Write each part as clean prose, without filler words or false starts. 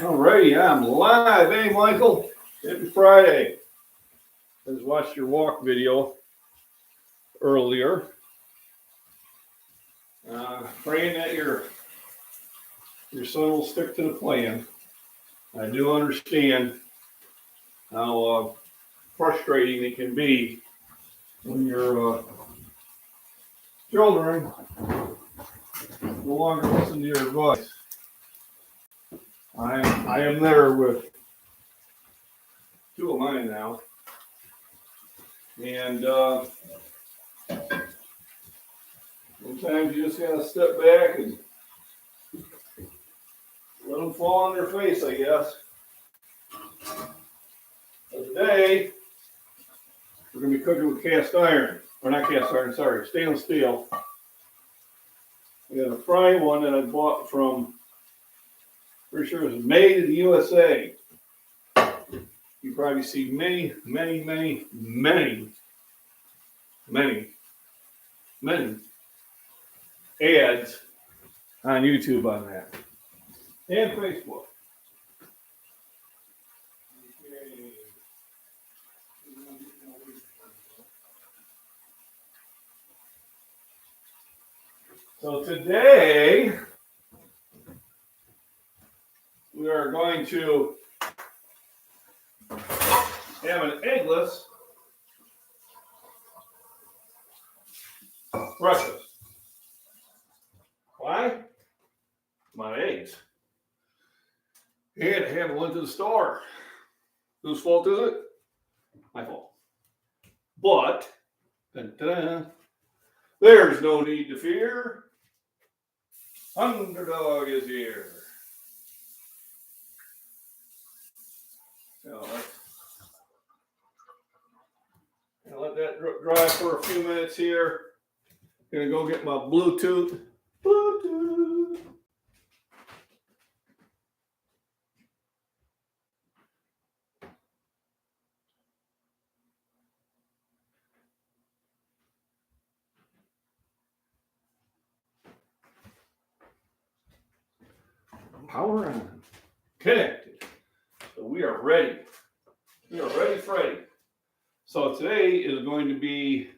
Alrighty, I'm live. Hey, Michael. Happy Friday. I just watched your walk video earlier. Praying that your son will stick to the plan. I do understand how frustrating it can be when your children no longer listen to your advice. I am there with two of mine now, and sometimes you just gotta step back and let them fall on their face, I guess. But today, we're going to be cooking with cast iron. Or not cast iron, sorry, stainless steel. I got a frying one that I bought from, pretty sure it was made in the USA. You probably see many ads on YouTube on that. And Facebook. So today, we are going to have an eggless breakfast. Why? My eggs. And I haven't went to the store. Whose fault is it? My fault. But, there's no need to fear. Underdog is here. So I'll let that dry for a few minutes here. Gonna go get my Bluetooth. Power on. Connected. So we are ready. We are ready, Freddy. So today is going to be,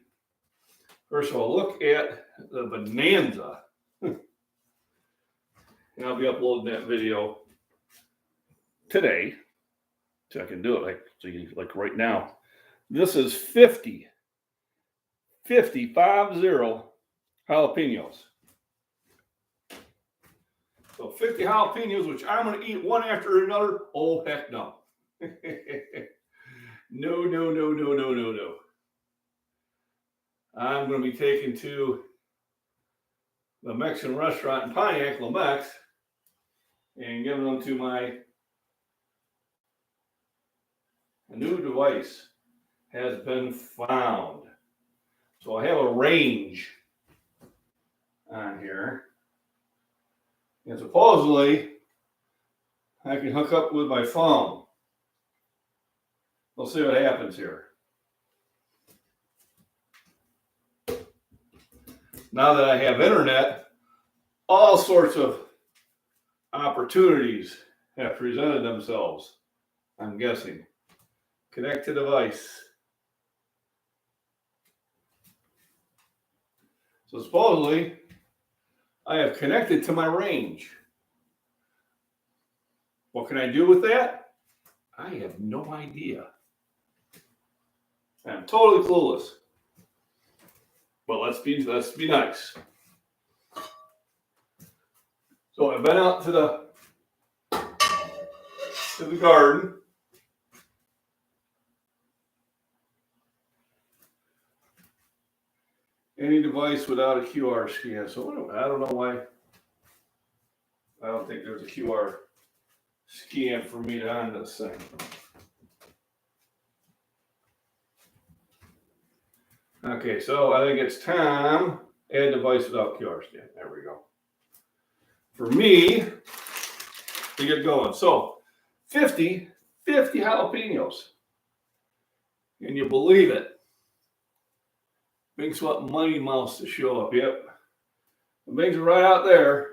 first of all, look at the Bonanza. And I'll be uploading that video today. So I can do it like right now. This is 50 jalapenos. So 50 jalapenos, which I'm going to eat one after another. Oh, heck no. No. I'm going to be taken to the Mexican restaurant in Pontiac, Lamex, and giving them to my new device has been found. So I have a range on here. And supposedly, I can hook up with my phone. We'll see what happens here. Now that I have internet, all sorts of opportunities have presented themselves, I'm guessing. Connect to device. So supposedly, I have connected to my range. What can I do with that? I have no idea. I'm totally clueless. But let's be nice. So I've been out to the garden. Any device without a QR scan. So I don't know why. I don't think there's a QR scan for me on this thing. Okay, so I think it's time. Add device without QR scan. There we go. For me to get going. So 50 jalapenos. Can you believe it? Big Sweat Money Mouse to show up. Yep. The Big's right out there.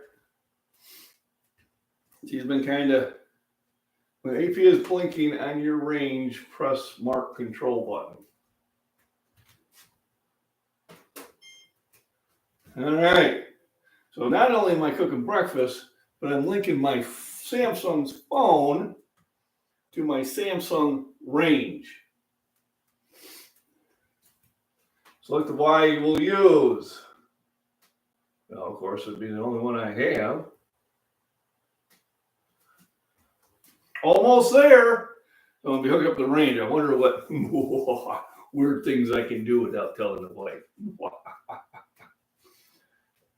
She's been kind of When AP is blinking on your range, press mark control button. All right. So not only am I cooking breakfast, but I'm linking my Samsung's phone to my Samsung range. Select the Y you will use. Well, of course, it'd be the only one I have. Almost there. So I'll be hooking up the range. I wonder what weird things I can do without telling the wife.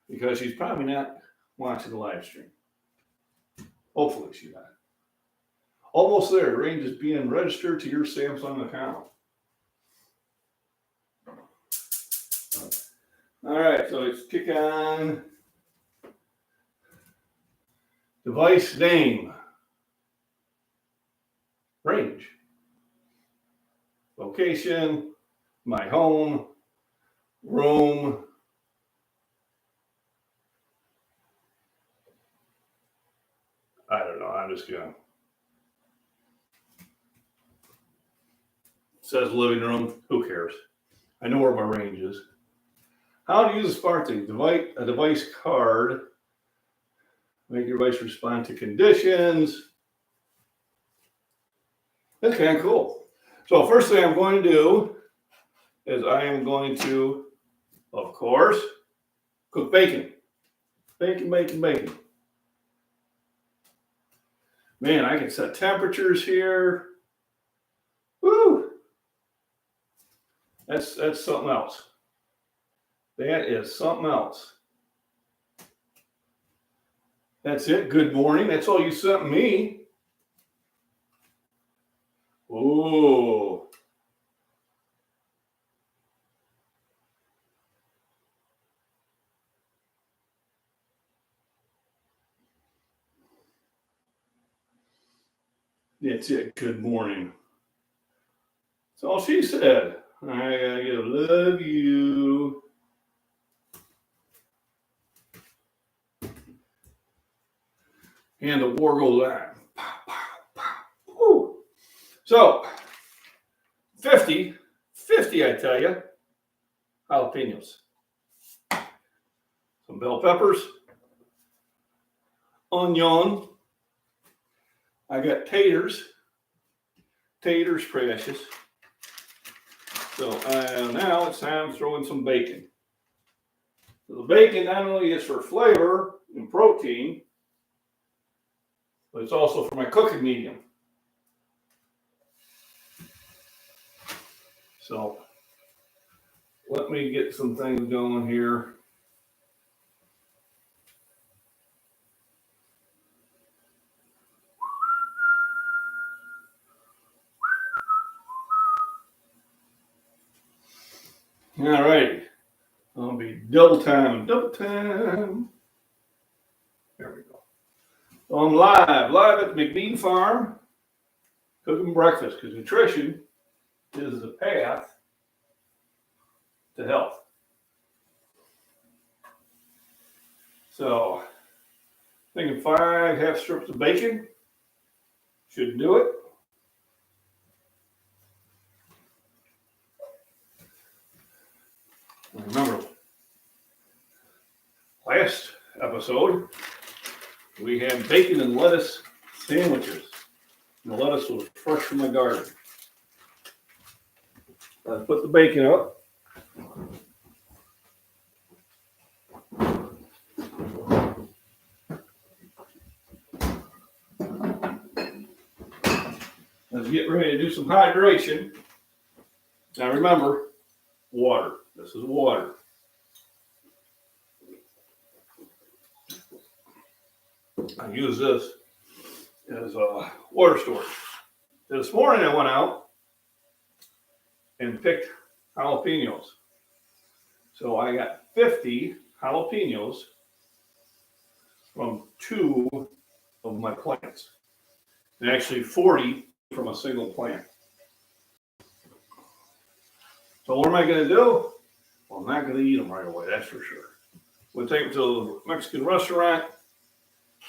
Because she's probably not watching the live stream. Hopefully she's not. Almost there. Range is being registered to your Samsung account. All right, so let's kick on. Device name. Range. Location. My home. Room. I don't know. I'm just going to. It says living room. Who cares? I know where my range is. How to use a smart thing. A device card. Make your device respond to conditions. That's kind of cool. So first thing I'm going to do is I am going to, of course, cook bacon. Bacon. Man, I can set temperatures here. Woo! That's something else. That is something else. That's it. Good morning. That's all you sent me. Oh. That's it. Good morning. That's all she said. I love you. And the war goes on. Pow, pow, pow. Woo. So, 50, I tell you, jalapenos. Some bell peppers. Onion. I got taters. Taters precious. So now it's time to throw in some bacon. So the bacon not only is for flavor and protein, but it's also for my cooking medium. So let me get some things going here. All righty. I'll be double time. There we go. So I'm live at the MacBean farm, cooking breakfast, because nutrition is the path to health. So, thinking 5 half strips of bacon should do it. Remember, last episode, we had bacon and lettuce sandwiches. And the lettuce was fresh from my garden. Let's put the bacon up. Let's get ready to do some hydration. Now remember, water. This is water. I use this as a water storage. This morning I went out and picked jalapenos. So I got 50 jalapenos from 2 of my plants. And actually 40 from a single plant. So what am I going to do? Well, I'm not going to eat them right away, that's for sure. We'll take them to the Mexican restaurant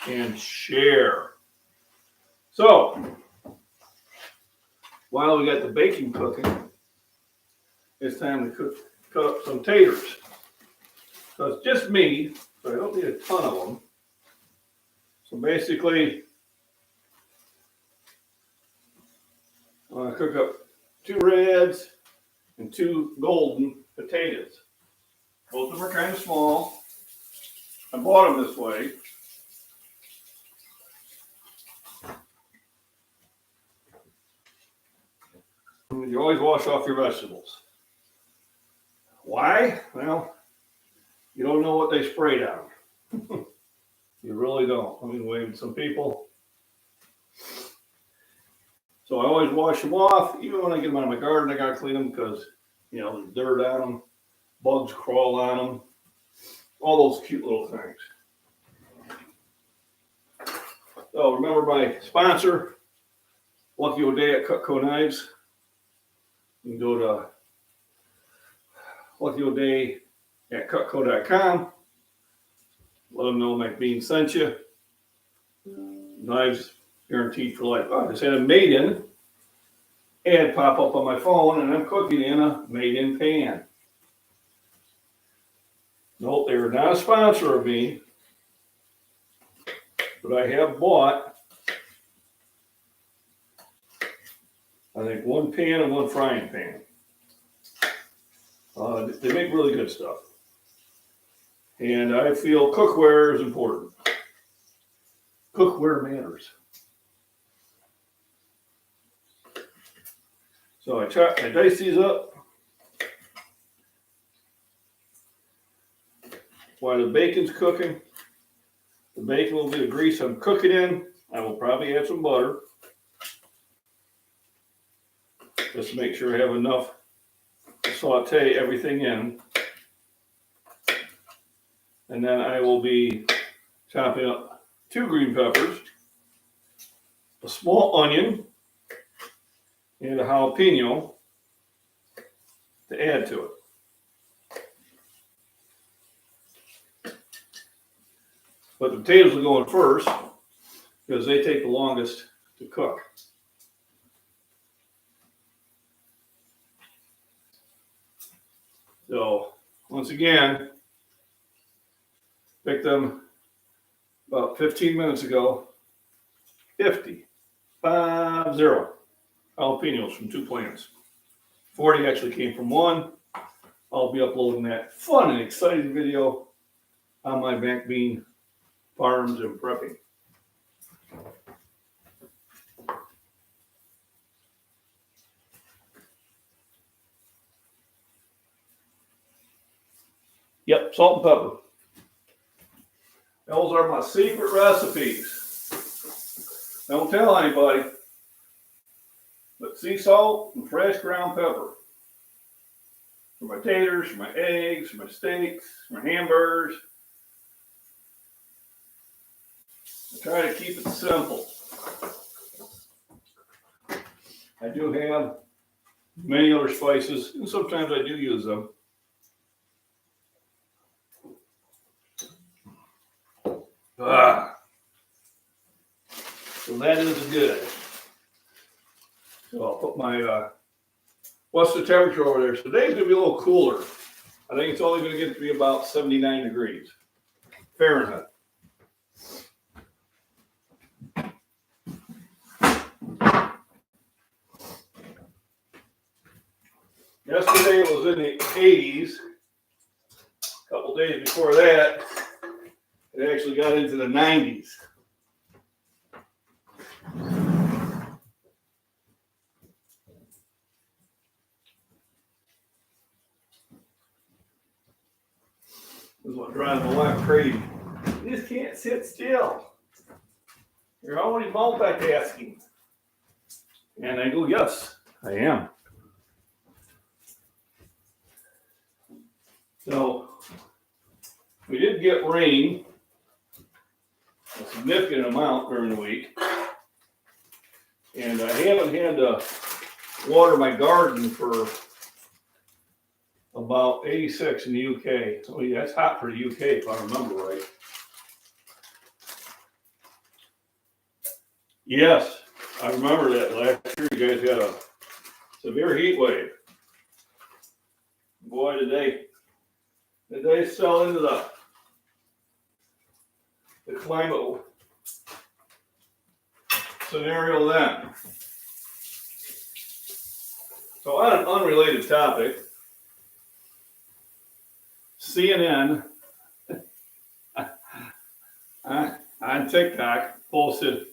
and share. So, while we got the bacon cooking, it's time to cut up some taters. So it's just me, so I don't need a ton of them. So basically, I'm going to cook up 2 reds and 2 golden potatoes. Both of them are kind of small. I bought them this way. You always wash off your vegetables. Why? Well, you don't know what they sprayed on. You really don't. I mean, with some people. So I always wash them off. Even when I get them out of my garden, I gotta clean them because, you know, there's dirt on them, bugs crawl on them, all those cute little things. So remember my sponsor, Lucky O'Day at Cutco Knives. You can go to Lucky O'Day at Cutco.com. Let them know MacBean sent you. Knives guaranteed for life. I just had a made-in ad pop up on my phone, and I'm cooking in a made-in pan. Nope, they were not a sponsor of me, but I have bought, I think, 1 pan and 1 frying pan. They make really good stuff. And I feel cookware is important. Cookware matters. So I dice these up. While the bacon's cooking, the bacon will be the grease I'm cooking in. I will probably add some butter, just to make sure I have enough to saute everything in. And then I will be chopping up 2 green peppers, a small onion, and a jalapeno to add to it. But the potatoes will go in first because they take the longest to cook. So once again, picked them about 15 minutes ago. 50 jalapenos from 2 plants. 40 actually came from 1. I'll be uploading that fun and exciting video on my MacBean farms and prepping. Yep, salt and pepper. Those are my secret recipes. Don't tell anybody. But sea salt and fresh ground pepper. For my taters, for my eggs, for my steaks, for my hamburgers. I try to keep it simple. I do have many other spices, and sometimes I do use them. So that is good. So I'll put my, what's the temperature over there? So today's going to be a little cooler. I think it's only going to get to be about 79 degrees Fahrenheit. Yesterday it was in the 80s. A couple days before that, it actually got into the 90s. This is what drives my wife crazy. You just can't sit still. You're always multitasking. And I go, yes, I am. So we did get rain, a significant amount during the week. And I haven't had to water my garden for about 86 in the UK. So yeah, that's hot for the UK if I remember right. Yes, I remember that last year you guys had a Severe heat wave. Boy, did they sell into the climate scenario then. So on an unrelated topic, CNN on TikTok posted,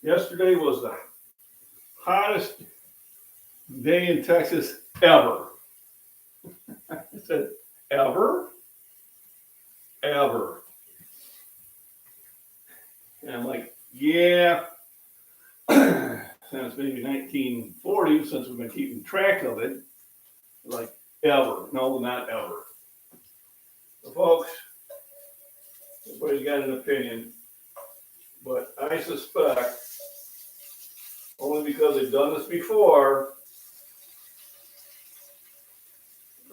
yesterday was the hottest day in Texas ever. I said, ever? Ever. And I'm like, yeah, since maybe 1940, since we've been keeping track of it, like ever. No, not ever. So folks, everybody's got an opinion, but I suspect, only because they've done this before,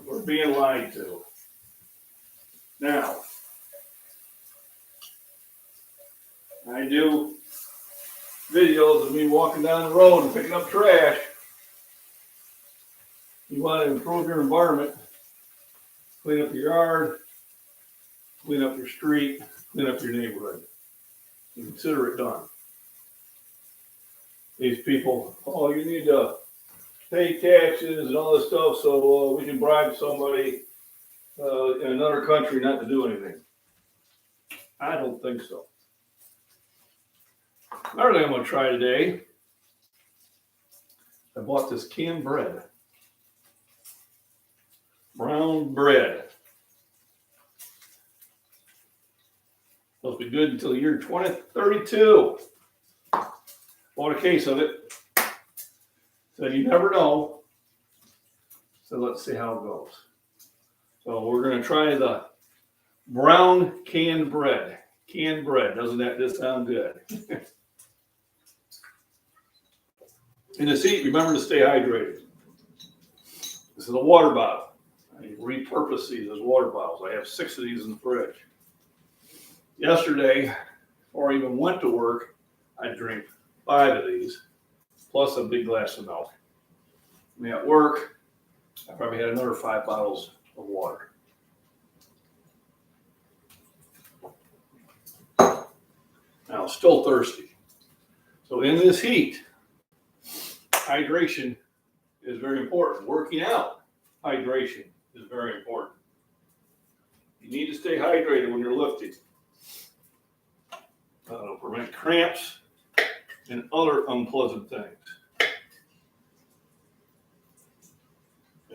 we're being lied to. Now, I do videos of me walking down the road and picking up trash. You want to improve your environment, clean up your yard, clean up your street, clean up your neighborhood. And consider it done. These people, oh, you need to pay taxes and all this stuff so we can bribe somebody in another country not to do anything. I don't think so. Another thing I'm going to try today, I bought this canned bread. Brown bread. Supposed to be good until the year 2032. Bought a case of it. Said you never know. So let's see how it goes. So we're going to try the brown canned bread. Canned bread. Doesn't that just sound good? In this heat, remember to stay hydrated. This is a water bottle. I repurpose these as water bottles. I have 6 of these in the fridge. Yesterday, before I even went to work, I drank 5 of these, plus a big glass of milk. I mean, at work, I probably had another 5 bottles of water. Now, still thirsty. So in this heat, hydration is very important. Working out, hydration is very important. You need to stay hydrated when you're lifting. It'll prevent cramps and other unpleasant things.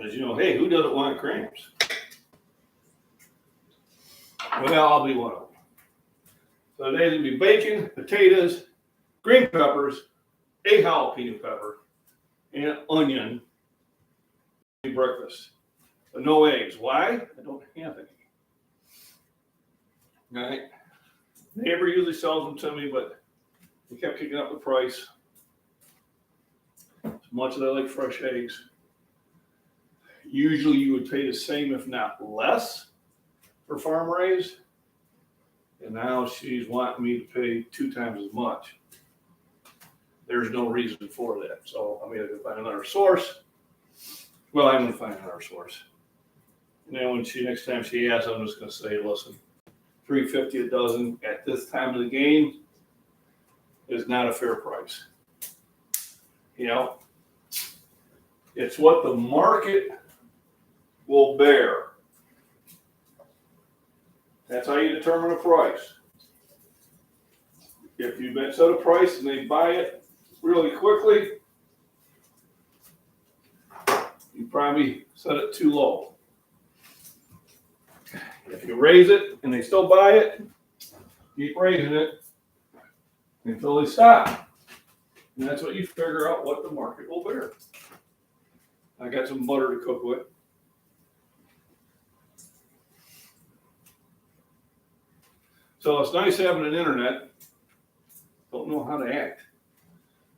As you know, hey, who doesn't want cramps? Well, I'll be one of them. So today's going to be bacon, potatoes, green peppers, a jalapeno pepper, and onion breakfast. But no eggs. Why? I don't have any. All right. Neighbor usually sells them to me, but he kept kicking up the price. As much as I like fresh eggs, usually you would pay the same, if not less, for farm raised. And now she's wanting me to pay 2 times as much. There's no reason for that. So I'm going to find another source. Well, I'm going to find another source. And then when next time she asks, I'm just going to say, listen, $3.50 a dozen at this time of the game is not a fair price. You know, it's what the market will bear. That's how you determine a price. If you've been set a price and they buy it really quickly, you probably set it too low. If you raise it and they still buy it, keep raising it until they stop. And that's what you figure out what the market will bear. I got some butter to cook with. So it's nice having an internet. Don't know how to act.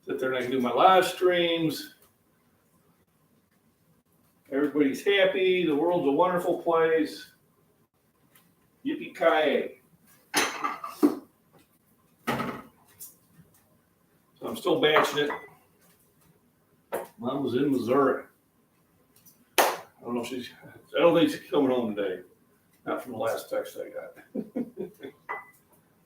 Sit there and I can do my live streams. Everybody's happy. The world's a wonderful place. Yippee-ki-yay. So I'm still batching it. Mom was in Missouri. I don't think she's coming home today. Not from the last text I got.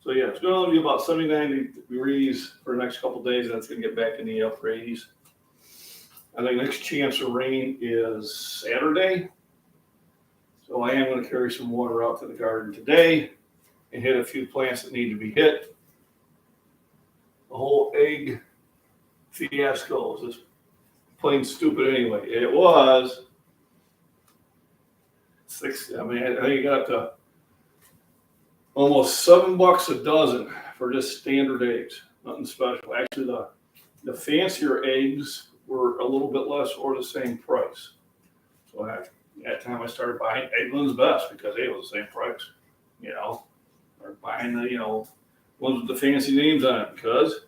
So yeah, it's going to be about 79 degrees for the next couple of days, and it's going to get back in the upper 80s. I think next chance of rain is Saturday. So I am going to carry some water out to the garden today and hit a few plants that need to be hit. The whole egg fiasco is just plain stupid anyway. It was I think it got up to almost $7 a dozen for just standard eggs. Nothing special. Actually, the fancier eggs were a little bit less or the same price. So at that time I started buying Eggland's Best because it was the same price. Or buying the ones with the fancy names on it because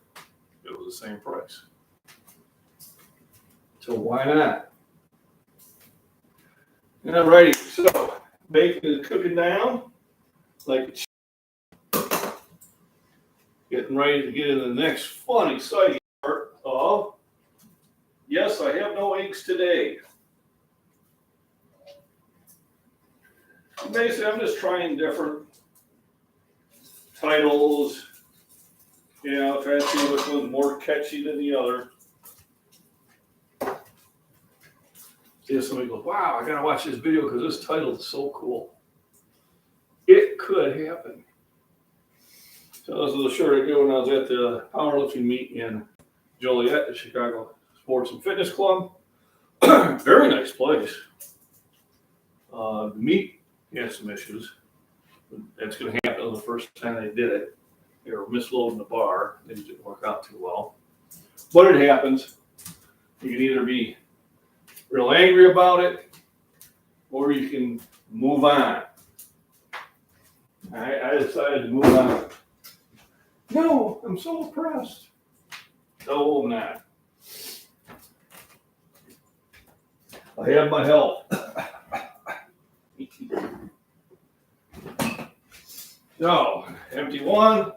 it was the same price. So why not? Alrighty, so bacon is cooking down like getting ready to get into the next fun, exciting part of yes, I have no eggs today. Basically, I'm just trying different titles, trying to see which one's more catchy than the other. See if somebody goes, wow, I gotta watch this video because this title is so cool. It could happen. So this is a shirt I did when I was at the powerlifting meet in Joliet, the Chicago Sports and Fitness Club. Very nice place. The meet had some issues. That's going to happen the first time they did it. They were misloading the bar. Things didn't work out too well. But it happens. You can either be real angry about it or you can move on. I decided to move on. No, I'm so oppressed. No, I'm not. I have my health. So, empty one.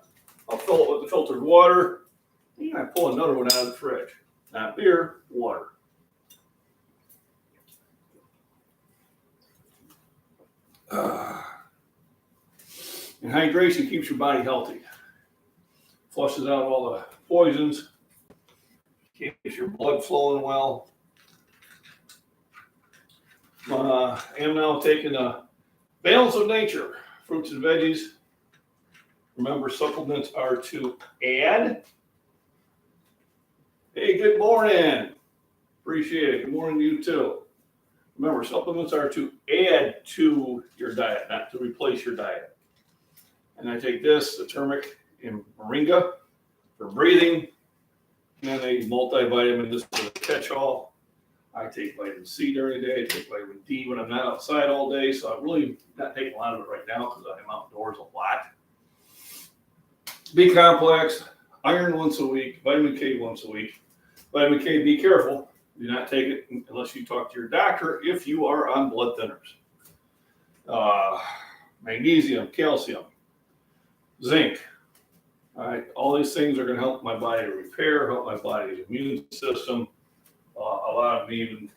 I'll fill it with the filtered water. And I pull another one out of the fridge. Not beer, water. And hydration keeps your body healthy. Flushes out all the poisons. Keeps your blood flowing well. I am now taking a balance of nature, fruits and veggies. Remember, supplements are to add. Hey, good morning. Appreciate it. Good morning to you too. Remember, supplements are to add to your diet, not to replace your diet. And I take this, the turmeric and moringa for breathing. And then a multivitamin, this is a catch-all. I take vitamin C during the day. I take vitamin D when I'm not outside all day. So I'm really not taking a lot of it right now because I'm outdoors a lot. B complex, iron once a week, vitamin K once a week. Vitamin K, be careful. Do not take it unless you talk to your doctor if you are on blood thinners. Magnesium, calcium, zinc. All right, all these things are going to help my body to repair, help my body's immune system. A lot of them even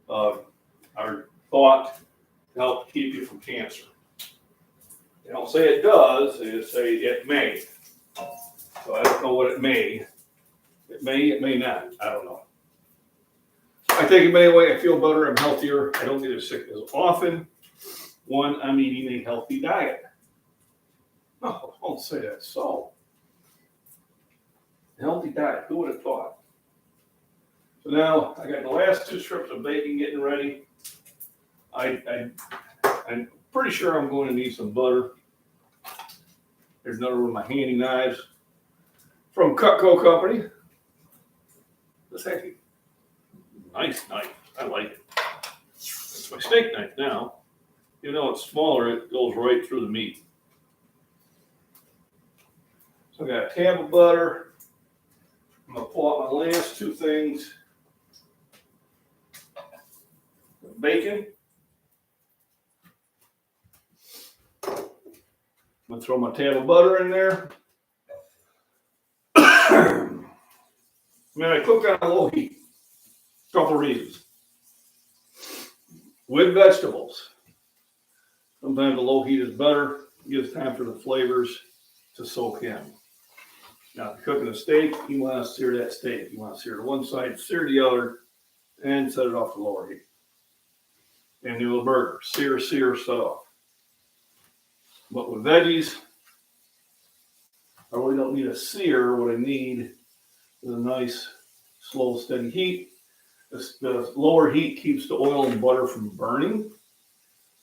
are thought to help keep you from cancer. They don't say it does, they just say it may. So I don't know what it may. It may not. I don't know. I take them anyway. I feel better. I'm healthier. I don't get as sick as often. One, I'm eating a healthy diet. No, don't say that. So, healthy diet. Who would have thought? So now I got the last 2 strips of bacon getting ready. I'm pretty sure I'm going to need some butter. There's another one of my handy knives from Cutco Company. This actually nice knife. I like it. It's my steak knife now. Even though it's smaller, it goes right through the meat. So I got a tab of butter. I'm going to pull out my last 2 things. Bacon. I'm going to throw my tab of butter in there. Man, I cook on a low heat. Couple reasons. With vegetables, sometimes the low heat is better. It gives time for the flavors to soak in. Now, if you're cooking a steak, you want to sear that steak. You want to sear to one side, sear the other, and set it off to lower heat. And do a burger. Sear, set off. But with veggies, I really don't need a sear. What I need is a nice, slow, steady heat. The lower heat keeps the oil and butter from burning.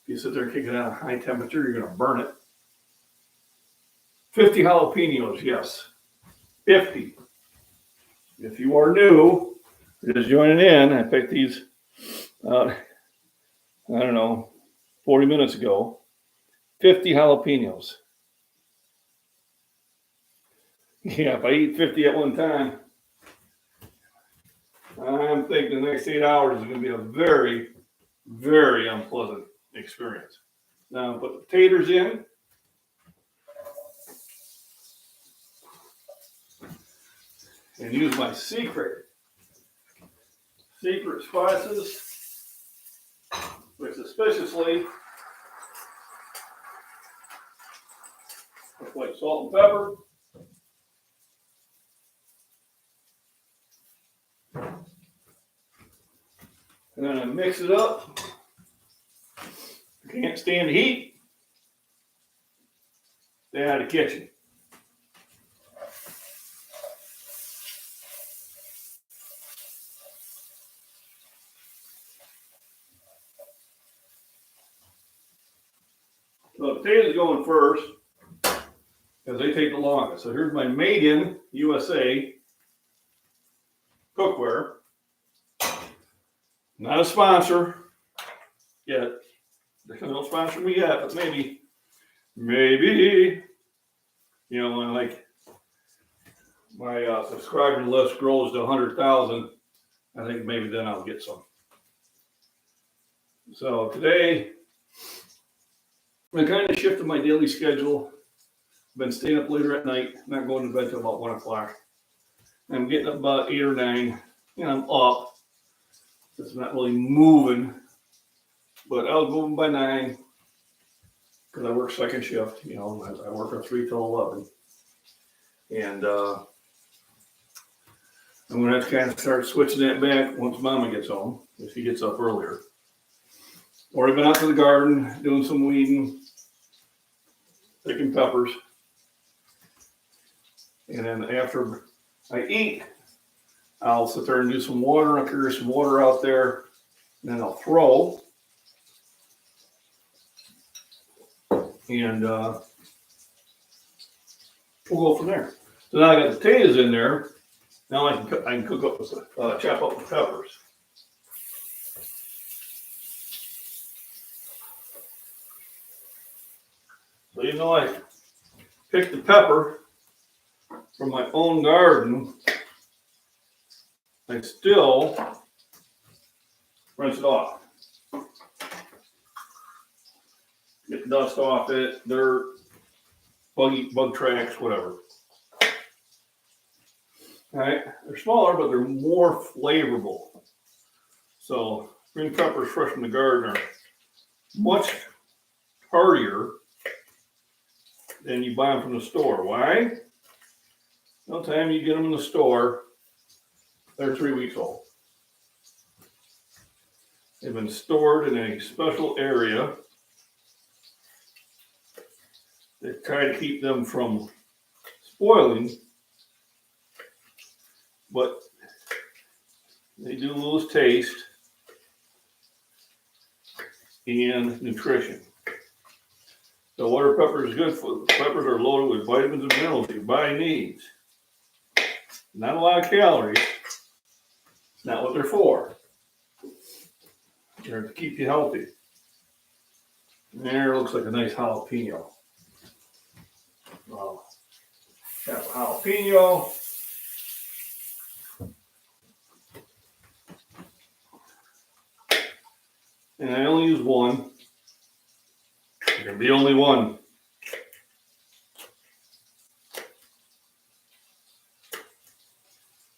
If you sit there and kick it at a high temperature, you're going to burn it. 50 jalapenos, yes. 50. If you are new, just joining in, I picked these, I don't know, 40 minutes ago. 50 jalapenos. Yeah, if I eat 50 at one time, I'm thinking the next 8 hours is going to be a very, very unpleasant experience. Now, put the potatoes in. And use my secret spices, which suspiciously look like salt and pepper. And then I mix it up. If you can't stand the heat, stay out of the kitchen. So the potatoes going first, because they take the longest. So here's my Made in USA cookware. Not a sponsor yet. They don't sponsor me yet, but maybe, you know, when like my subscriber list grows to 100,000, I think maybe then I'll get some. So today, I kind of shifted my daily schedule. Been staying up later at night, not going to bed till about 1 o'clock. I'm getting up about 8 or 9, and I'm up. It's not really moving, but I was moving by 9 because I work second shift. You know, I work from 3 till 11, and I'm gonna have to kind of start switching that back once Mama gets home, if she gets up earlier. Or I've been out to the garden doing some weeding, picking peppers, and then after I eat, I'll sit there and do some water. I'll carry some water out there, and then I'll throw. And we'll go from there. So now I got the potatoes in there. Now I can cook up, chop up the peppers. So even though I picked the pepper from my own garden, I still rinse it off. Get the dust off it, dirt, bug tracks, whatever. All right, they're smaller, but they're more flavorful. So green peppers fresh from the garden are much heartier than you buy them from the store. Why? No time you get them in the store, they're 3 weeks old. They've been stored in a special area. They try to keep them from spoiling, but they do lose taste and nutrition. So water pepper is good for. Peppers are loaded with vitamins and minerals your body needs. Not a lot of calories. It's not what they're for. They're to keep you healthy. There looks like a nice jalapeno. Half a jalapeno. And I only use one. There can be only one.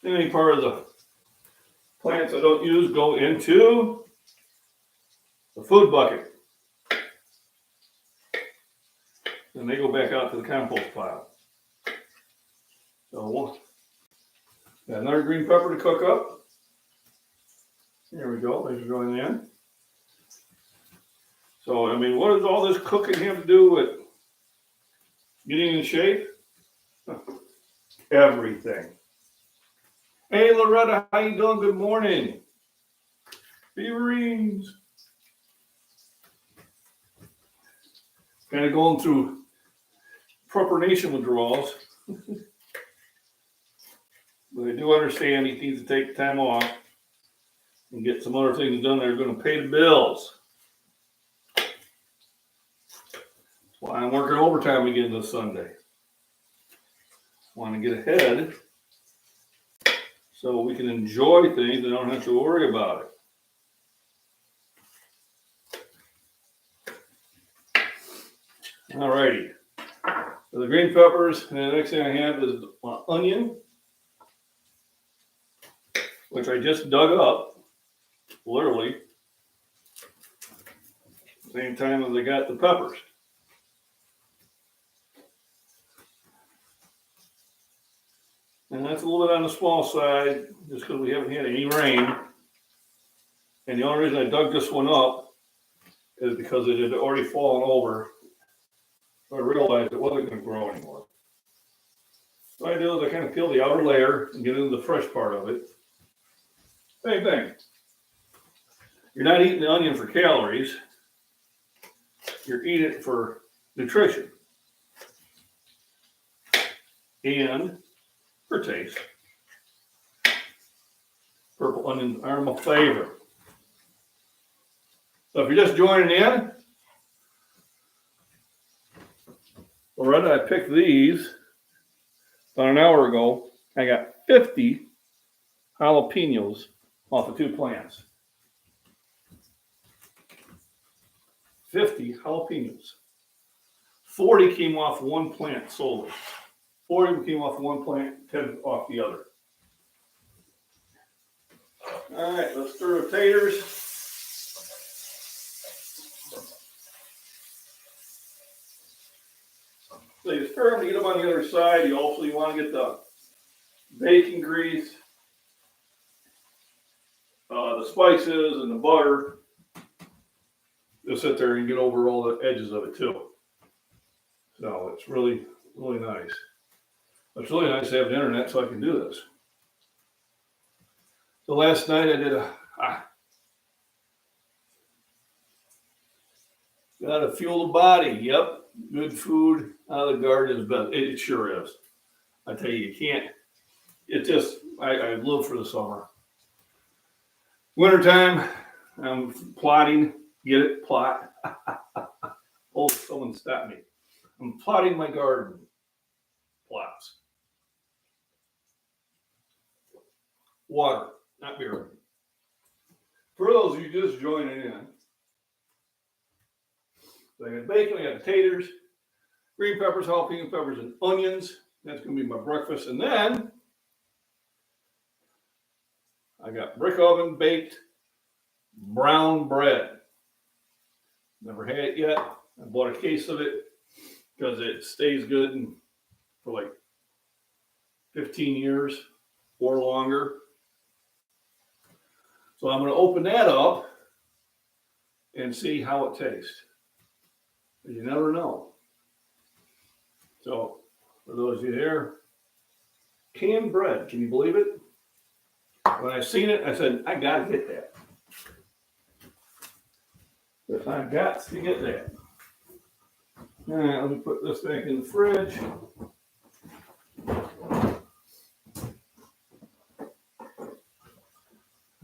Any part of the plants I don't use go into the food bucket. And they go back out to the compost pile. So got another green pepper to cook up. Here we go. These are going in. So, I mean, what does all this cooking have to do with getting in shape? Everything. Hey, Loretta, how you doing? Good morning. Beaverines. Kind of going through preparation withdrawals. But I do understand he needs to take time off and get some other things done that are going to pay the bills. That's why I'm working overtime again this Sunday. Want to get ahead so we can enjoy things and don't have to worry about it. Alrighty. So the green peppers, and the next thing I have is onion, which I just dug up, literally, same time as I got the peppers. And that's a little bit on the small side, just because we haven't had any rain. And the only reason I dug this one up is because it had already fallen over. So I realized it wasn't going to grow anymore. So what I do is I kind of peel the outer layer and get into the fresh part of it. Same thing. You're not eating the onion for calories. You're eating it for nutrition. And for taste. Purple onions are my favorite. So if you're just joining in, Loretta, I picked these about an hour ago. I got 50 jalapenos off of 2 plants. 50 jalapenos. 40 came off 1 plant solely. 40 came off 1 plant, 10 off the other. All right, let's stir the taters. So you stir them to get them on the other side. You want to get the bacon grease, the spices, and the butter. Just sit there and get over all the edges of it too. So it's really, really nice. It's really nice to have the internet so I can do this. So last night I did gotta fuel the body. Yep, good food out of the garden is best. It sure is. I tell you, you can't. It just, I live for the summer. Wintertime, I'm plotting. Get it? Plot. Oh, someone stopped me. I'm plotting my garden plots. Water, not beer. For those of you just joining in, so I got bacon, I got potatoes, green peppers, jalapeno peppers, and onions. That's going to be my breakfast. And then I got brick oven baked brown bread. Never had it yet. I bought a case of it because it stays good for like 15 years or longer. So I'm going to open that up and see how it tastes. You never know. So for those of you there, canned bread, can you believe it? When I seen it, I said, I got to get that. I've got to get that. All right, let me put this back in the fridge.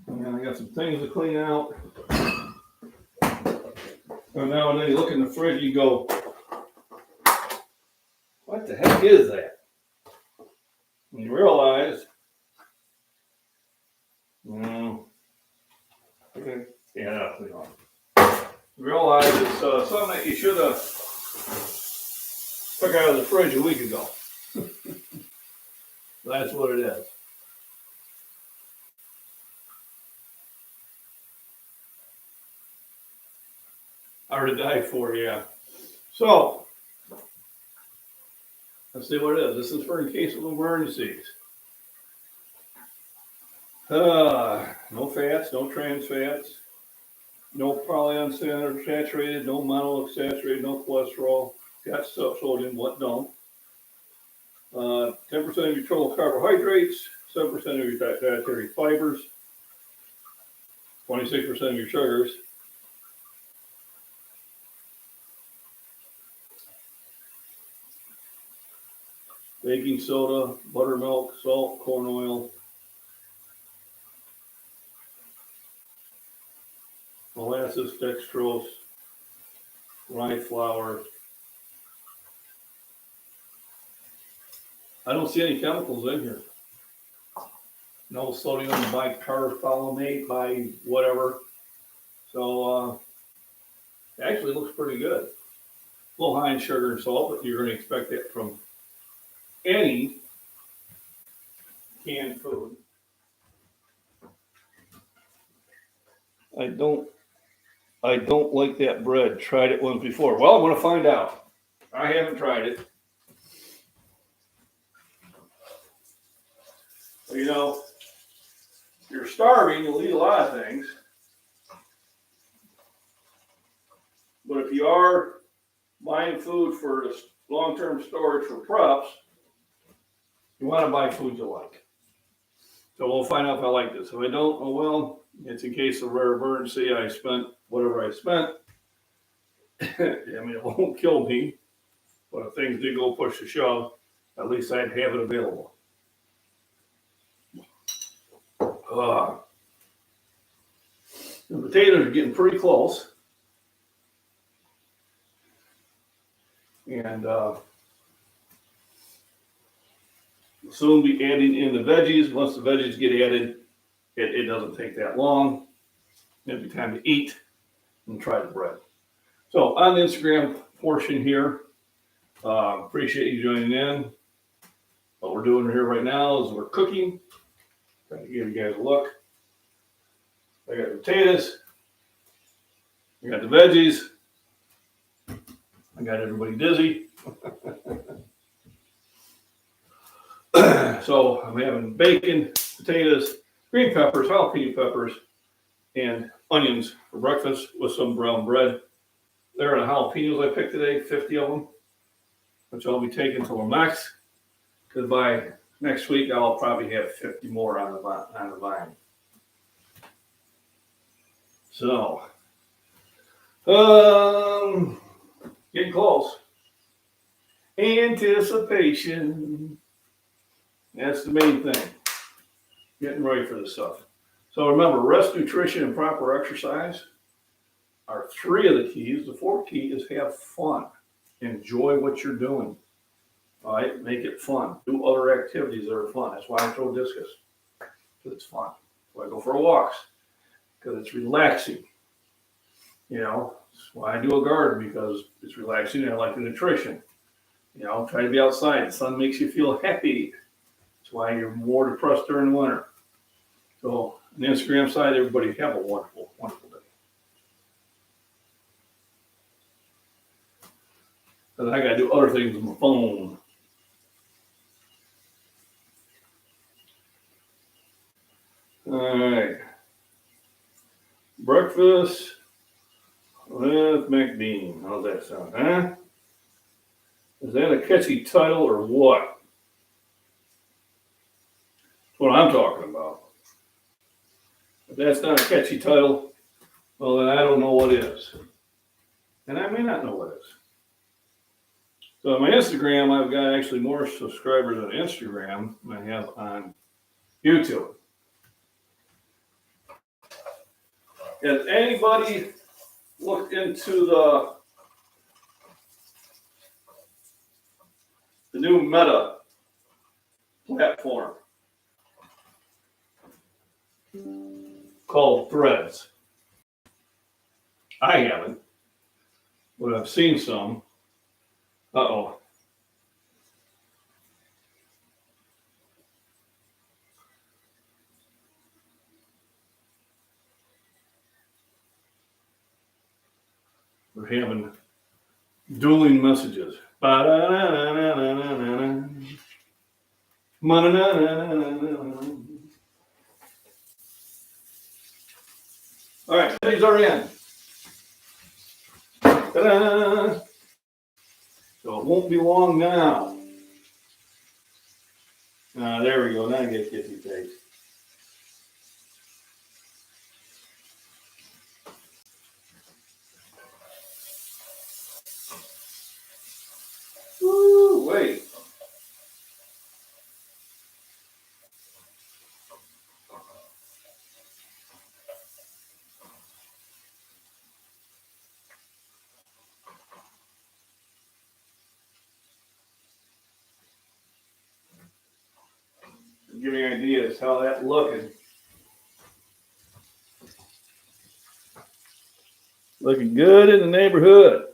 And I got some things to clean out. So now and then you look in the fridge, you go, what the heck is that? And you realize, okay, yeah, we are. You realize it's something that you should have took out of the fridge a week ago. That's what it is. are to die for, yeah. So, let's see what it is. This is for in case of emergencies. No fats, no trans fats, no polyunsaturated, no monounsaturated, no cholesterol. Got sodium, what don't. 10% of your total carbohydrates, 7% of your dietary fibers, 26% of your sugars. Baking soda, buttermilk, salt, corn oil, molasses, dextrose, rye flour. I don't see any chemicals in here. No sodium bicarbonate by whatever. So it actually looks pretty good. A little high in sugar and salt, but you're going to expect that from any canned food. I don't like that bread. Tried it once before. Well, I'm going to find out. I haven't tried it. But, you know, if you're starving, you'll eat a lot of things. But if you are buying food for long-term storage for preps, you want to buy foods you like. So we'll find out if I like this. If I don't, oh well, it's in case of rare emergency. I spent whatever I spent. I mean, it won't kill me. But if things do go push to shove, at least I'd have it available. The potatoes are getting pretty close. And soon be adding in the veggies. Once the veggies get added, it doesn't take that long. It'll be time to eat and try the bread. So on the Instagram portion here, appreciate you joining in. What we're doing here right now is we're cooking. Trying to give you guys a look. I got the potatoes. I got the veggies. I got everybody dizzy. So I'm having bacon, potatoes, green peppers, jalapeno peppers, and onions for breakfast with some brown bread. There are the jalapenos I picked today, 50 of them, which I'll be taking to the max. Because by next week, I'll probably have 50 more on the vine. So, getting close. Anticipation. That's the main thing. Getting ready for this stuff. So remember, rest, nutrition, and proper exercise are three of the keys. The fourth key is have fun. Enjoy what you're doing. All right, make it fun. Do other activities that are fun. That's why I throw discus, because it's fun. That's why I go for walks, because it's relaxing. You know, that's why I do a garden, because it's relaxing and I like the nutrition. You know, try to be outside. The sun makes you feel happy. That's why you're more depressed during the winter. So on the Instagram side, everybody have a wonderful, wonderful day. Because I got to do other things with my phone. All right. Breakfast with MacBean. How's that sound, huh? Is that a catchy title or what? That's what I'm talking about. If that's not a catchy title, well, then I don't know what is. And I may not know what is. So on my Instagram, I've got actually more subscribers on Instagram than I have on YouTube. Has anybody looked into the new Meta platform called Threads? I haven't, but I've seen some. Uh-oh. We're having dueling messages. All right, these are in. Ta-da! So it won't be long now. There we go. Now I get kissy face. Woo, wait. Give me an idea of how that's looking. Looking good in the neighborhood.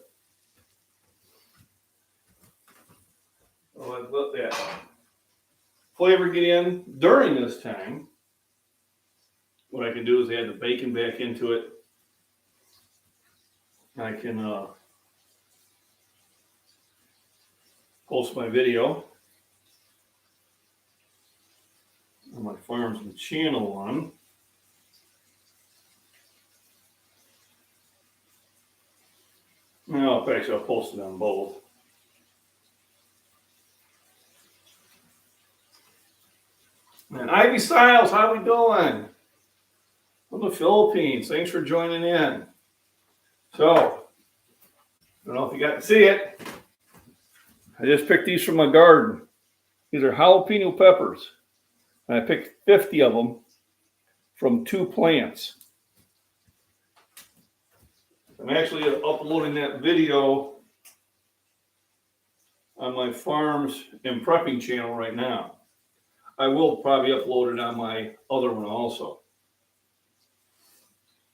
So let's let that flavor get in during this time. What I can do is add the bacon back into it. I can post my video on my Farms and Channel one. No, actually, I'll post it on both. And Ivy Styles, how we doing? From the Philippines. Thanks for joining in. So, I don't know if you got to see it. I just picked these from my garden. These are jalapeno peppers. And I picked 50 of them from 2 plants. I'm actually uploading that video on my Farms and Prepping channel right now. I will probably upload it on my other one also.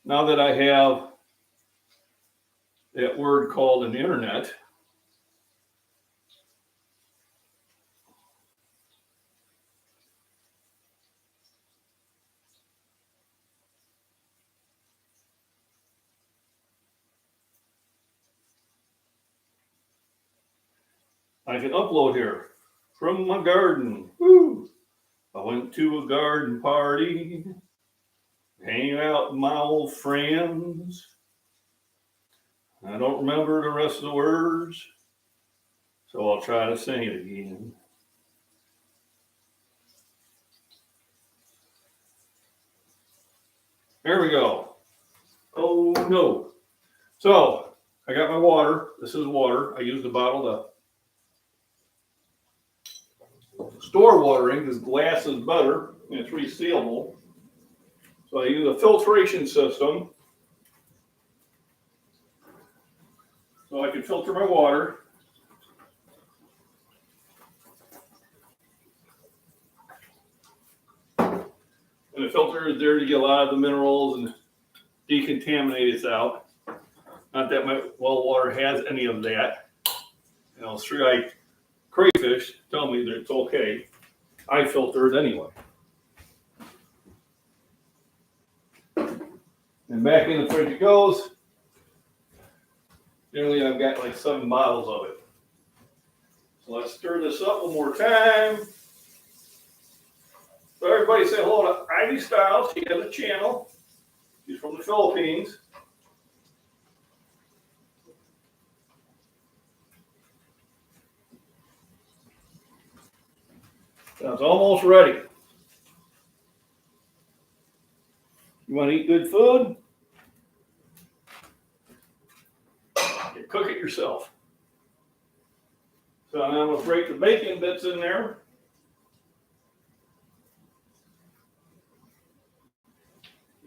Now that I have that word called an internet, I can upload here from my garden. Woo! I went to a garden party, hanging out with my old friends. I don't remember the rest of the words, so I'll try to sing it again. There we go. Oh no. So I got my water. This is water. I use the bottle to store watering because glass is better and it's resealable. So I use a filtration system so I can filter my water. And the filter is there to get a lot of the minerals and decontaminate it out. Not that my well water has any of that. You know, like crayfish tell me that it's okay. I filter it anyway. And back in the fridge it goes. Generally, I've got like 7 bottles of it. So let's stir this up one more time. So everybody say hello to Ivy Styles. She has a channel. She's from the Philippines. So it's almost ready. You want to eat good food? You cook it yourself. So now I'm going to break the bacon bits in there.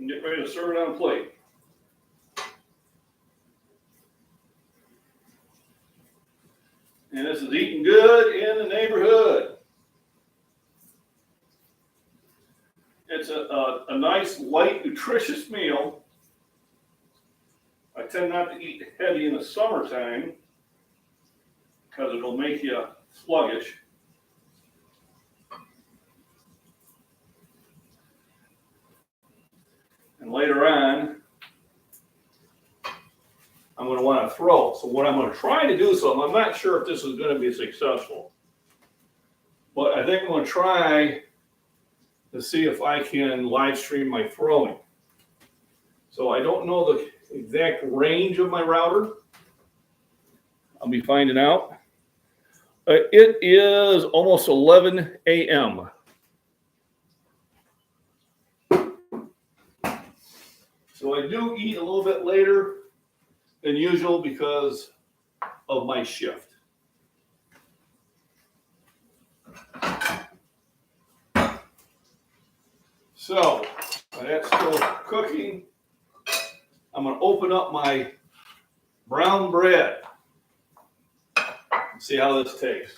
And get ready to serve it on a plate. And this is eating good in the neighborhood. It's a nice, light, nutritious meal. I tend not to eat heavy in the summertime because it'll make you sluggish. And later on, I'm going to want to throw. So what I'm going to try to do, so I'm not sure if this is going to be successful, but I think I'm going to try to see if I can live stream my throwing. So I don't know the exact range of my router. I'll be finding out. It is almost 11 a.m. So I do eat a little bit later than usual because of my shift. So that's still cooking. I'm going to open up my brown bread. See how this tastes.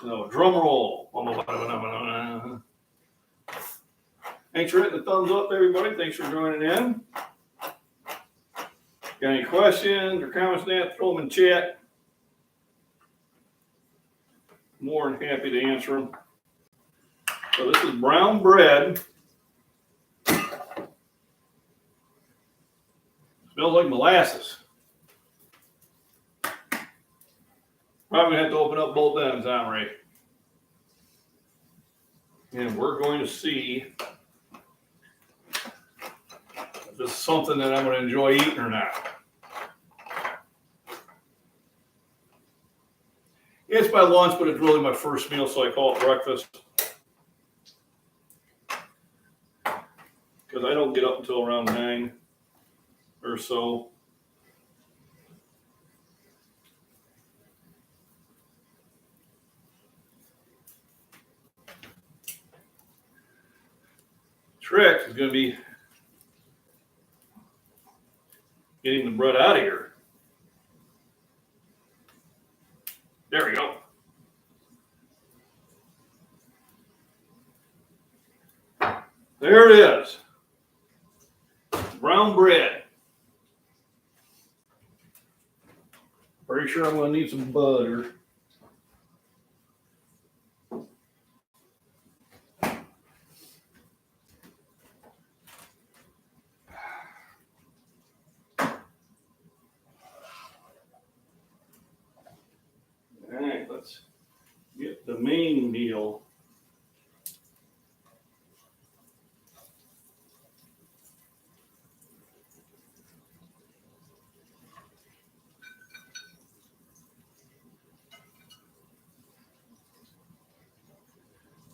So drum roll. Thanks for hitting the thumbs up, everybody. Thanks for joining in. Got any questions or comments on that, throw them in chat. More than happy to answer them. So this is brown bread. Smells like molasses. Probably gonna have to open up both ends, huh, Ray? And we're going to see if this is something that I'm going to enjoy eating or not. It's my lunch, but it's really my first meal, so I call it breakfast. Because I don't get up until around 9 or so. Trick is going to be getting the bread out of here. There we go. There it is. Brown bread. Pretty sure I'm going to need some butter. All right, let's get the main meal.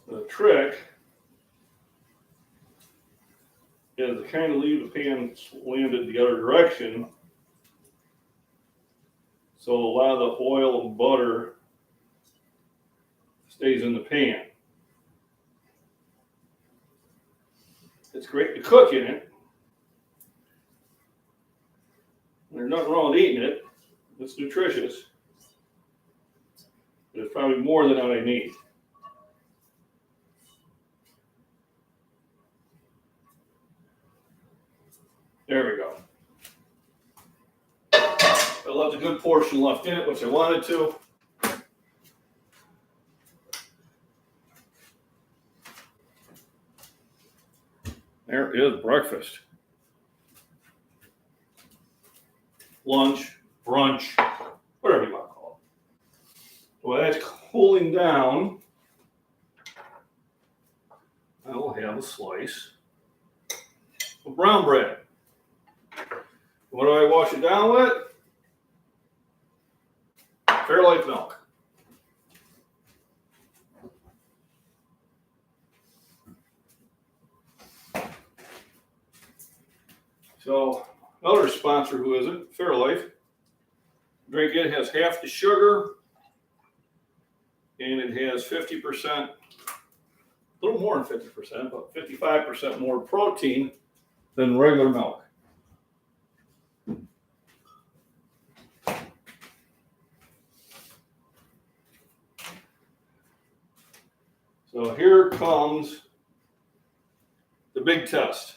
The trick is to kind of leave the pan slanted the other direction, so a lot of the oil and butter stays in the pan. It's great to cook in it. There's nothing wrong with eating it. It's nutritious. But it's probably more than what I need. There we go. I left a good portion left in it, which I wanted to. There is breakfast. Lunch, brunch, whatever you want to call it. Well, that's cooling down. I will have a slice of brown bread. What do I wash it down with? Fairlife milk. So, another sponsor who isn't, Fairlife. Drink it has half the sugar, and it has 50%, a little more than 50%, but 55% more protein than regular milk. So here comes the big test.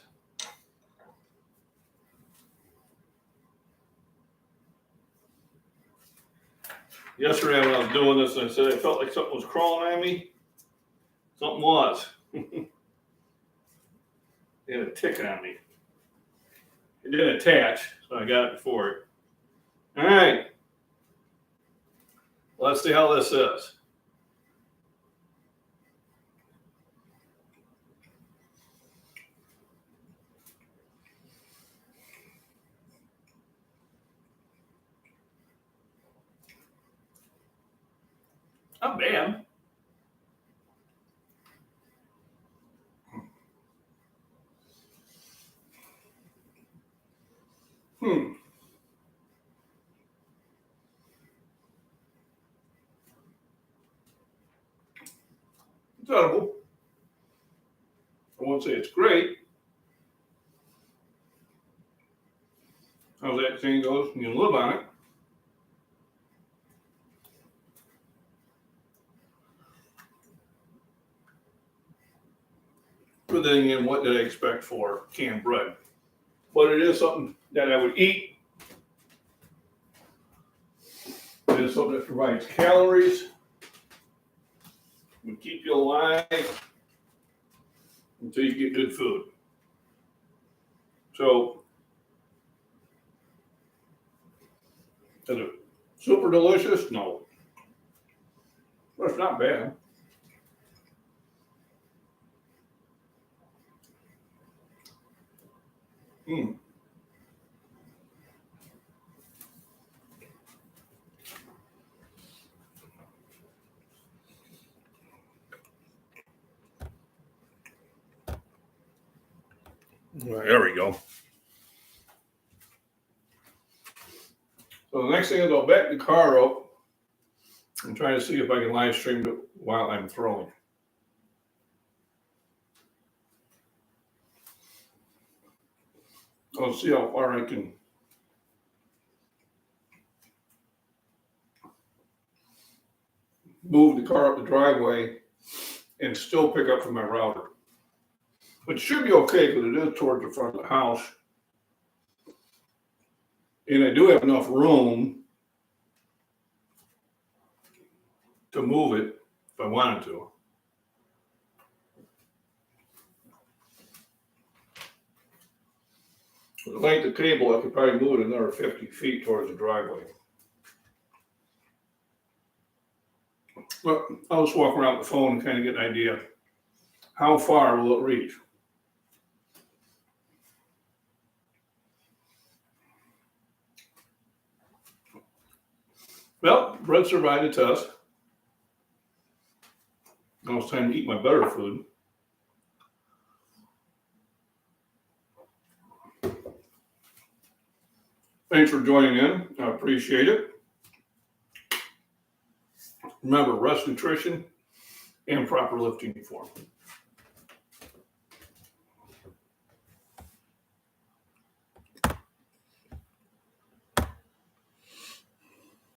Yesterday when I was doing this, I said I felt like something was crawling on me. Something was. They had a tick on me. It didn't attach, so I got it before it. All right. Let's see how this is. Not bad. It's edible. I won't say it's great. How that thing goes, you can live on it. But then again, what did I expect for canned bread? But it is something that I would eat. It is something that provides calories, would keep you alive until you get good food. So, is it super delicious? No. But it's not bad. Mm. Well, there we go. So the next thing is I'll back the car up and try to see if I can live stream it while I'm throwing. I'll see how far I can move the car up the driveway and still pick up from my router. Which should be okay because it is towards the front of the house. And I do have enough room to move it if I wanted to. With the length of cable, I could probably move it another 50 feet towards the driveway. But I'll just walk around the phone and kind of get an idea. How far will it reach? Well, bread survived the test. Now it's time to eat my better food. Thanks for joining in. I appreciate it. Remember, rest, nutrition, and proper lifting form.